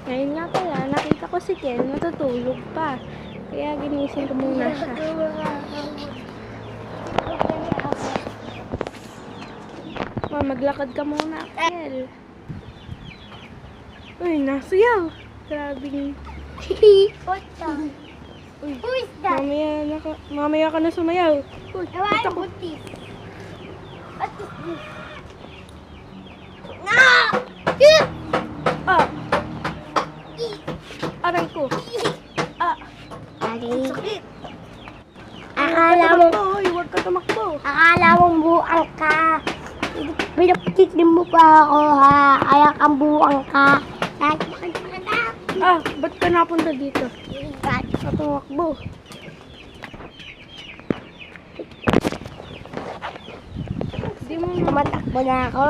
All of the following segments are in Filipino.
Ngayon nga pala, nakita ko si Ken, natutulog pa. Kaya ginising ko muna siya. Maglakad ka muna, Kel. Uy, nasayaw. Grabing. What's that? Uy, Who is that? mamaya ka na sumayaw. Uy, Why ba't ako? put this? What is this? No! Ah! Aray ko. Ah! Sakit. Huwag ka tumakbo. Akala mong buang ka. Pinapitik din mo pa ako ha. Kaya kang buang ka. Ah, ba't ka napunta dito? Tumakbo. Di mo Tumatakbo na ako.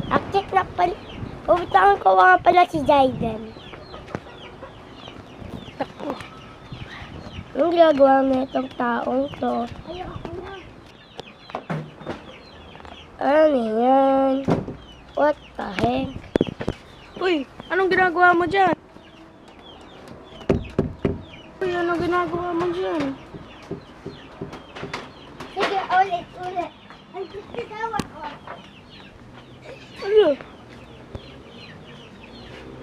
Akit na pala. Pumuntahan ko nga pala si Jayden. takbo. Anong ginagawa na itong taong to? Ano yan? What the heck? Uy, anong ginagawa mo dyan? Uy, anong ginagawa mo dyan? Sige, ulit. Ang ginagawa ko. Ano?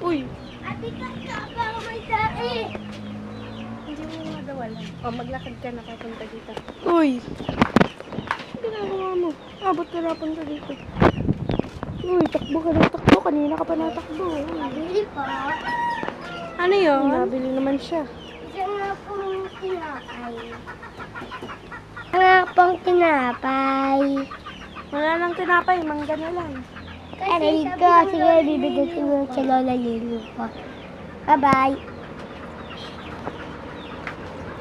Uy, Ate ka ba may tae? hindi mo nga daw alam. O, maglakad ka na papunta dito. Uy! Anong ginagawa mo? Ah, ba't ka napunta dito? Uy, takbo ka na takbo. Kanina ka pa natakbo. Mabili pa. Ano yun? Nabili naman siya. Isa nga pong tinapay. Nga pong tinapay. Wala nang tinapay, mangga na lang. Aray ko, sige, bibigyan ko yung sa Lola Lilo ko. Bye-bye.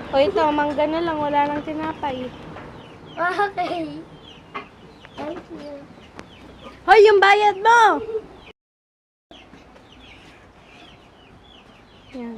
O ito, mangga na lang, wala nang tinapay. Okay. Thank you. Hoy, yung bayad mo! Yan.